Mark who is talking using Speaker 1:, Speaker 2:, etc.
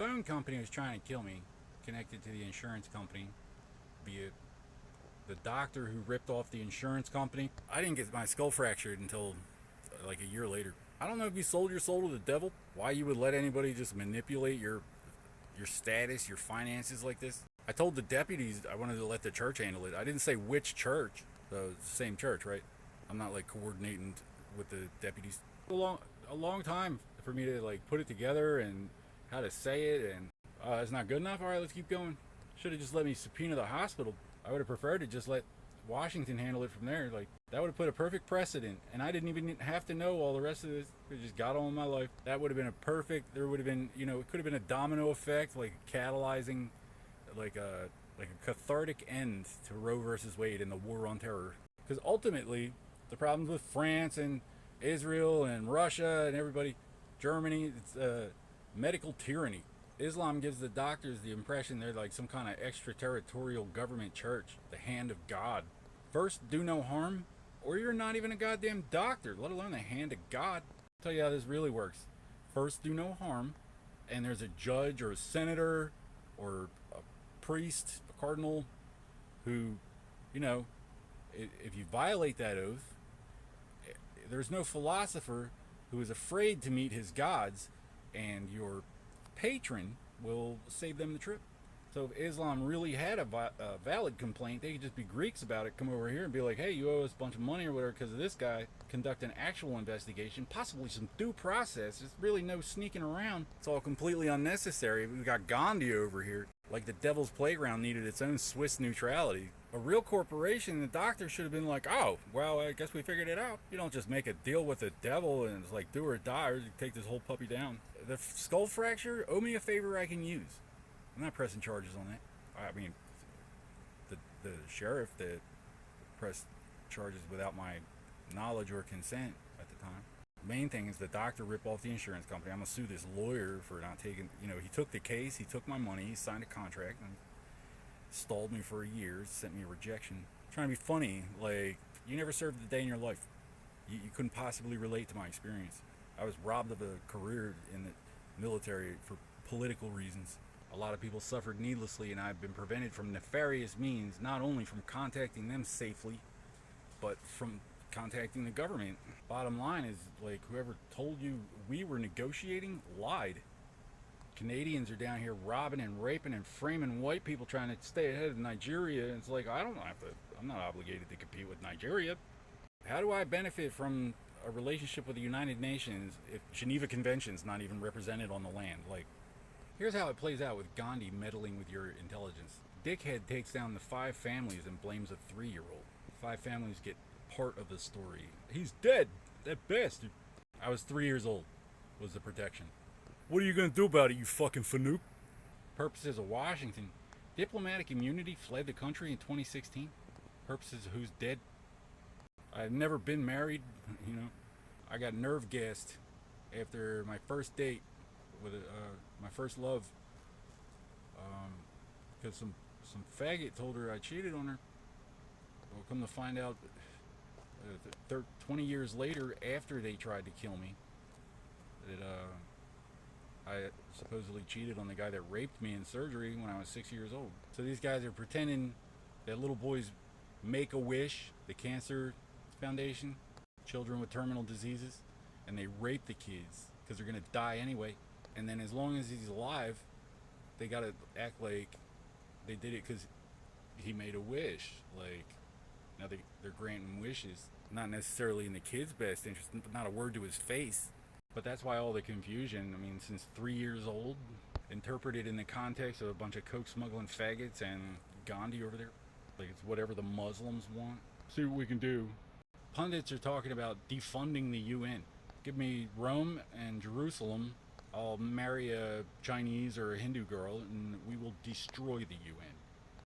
Speaker 1: phone company was trying to kill me, connected to the insurance company via the doctor who ripped off the insurance company. I didn't get my skull fractured until like a year later. I don't know if you sold your soul to the devil, why you would let anybody just manipulate your status, your finances like this. I told the deputies I wanted to let the church handle it. I didn't say which church, so it's the same church, right? I'm not like coordinating with the deputies. A long time for me to like put it together and how to say it, and it's not good enough. All right, let's keep going. Should have just let me subpoena the hospital. I would have preferred to just let Washington handle it from there. Like, that would have put a perfect precedent, and I didn't even have to know all the rest of this. It just got on with my life. That would have been a perfect. There would have been, it could have been a domino effect, like catalyzing, like a cathartic end to Roe versus Wade and the war on terror. Because ultimately, the problems with France and Israel and Russia and everybody, Germany, it's medical tyranny. Islam gives the doctors the impression they're like some kind of extraterritorial government church, the hand of God. First, do no harm, or you're not even a goddamn doctor, let alone the hand of God. I'll tell you how this really works. First, do no harm, and there's a judge or a senator or a priest, a cardinal, who, if you violate that oath, there's no philosopher who is afraid to meet his gods, and your patron will save them the trip. So if Islam really had a valid complaint, they could just be Greeks about it, come over here and be like, hey, you owe us a bunch of money or whatever because of this guy. Conduct an actual investigation, possibly some due process. There's really no sneaking around. It's all completely unnecessary. We got Gandhi over here. Like the Devil's Playground needed its own Swiss neutrality. A real corporation, the doctor should have been like, oh, well, I guess we figured it out. You don't just make a deal with the devil and it's like do or die, or you take this whole puppy down. The skull fracture, owe me a favor I can use. I'm not pressing charges on that. I mean, the sheriff that pressed charges without my knowledge or consent at the time. Main thing is the doctor ripped off the insurance company. I'm going to sue this lawyer for not taking, he took the case, he took my money, he signed a contract, and stalled me for a year, sent me a rejection. Trying to be funny, like, you never served a day in your life. You couldn't possibly relate to my experience. I was robbed of a career in the military for political reasons. A lot of people suffered needlessly, and I've been prevented from nefarious means, not only from contacting them safely, but from contacting the government. Bottom line is, like, whoever told you we were negotiating lied. Canadians are down here robbing and raping and framing white people trying to stay ahead of Nigeria. And it's like, I'm not obligated to compete with Nigeria. How do I benefit from a relationship with the United Nations if Geneva Convention's not even represented on the land? Like, here's how it plays out with Gandhi meddling with your intelligence. Dickhead takes down the 5 families and blames a 3-year-old. 5 families get part of the story. He's dead, that bastard. I was 3 years old, was the protection. What are you gonna do about it, you fucking fanook? Purposes of Washington. Diplomatic immunity fled the country in 2016. Purposes of who's dead. I've never been married, I got nerve gassed after my first date with my first love, because some faggot told her I cheated on her. Well, come to find out, 20 years later, after they tried to kill me, that I supposedly cheated on the guy that raped me in surgery when I was 6 years old. So these guys are pretending that little boys make a wish, the Cancer Foundation, children with terminal diseases, and they rape the kids because they're gonna die anyway. And then as long as he's alive, they gotta act like they did it because he made a wish. Like, now they're granting wishes, not necessarily in the kid's best interest, not a word to his face. But that's why all the confusion. I mean, since 3 years old, interpreted in the context of a bunch of coke smuggling faggots and Gandhi over there. Like, it's whatever the Muslims want. See what we can do. Pundits are talking about defunding the UN. Give me Rome and Jerusalem. I'll marry a Chinese or a Hindu girl, and we will destroy the UN.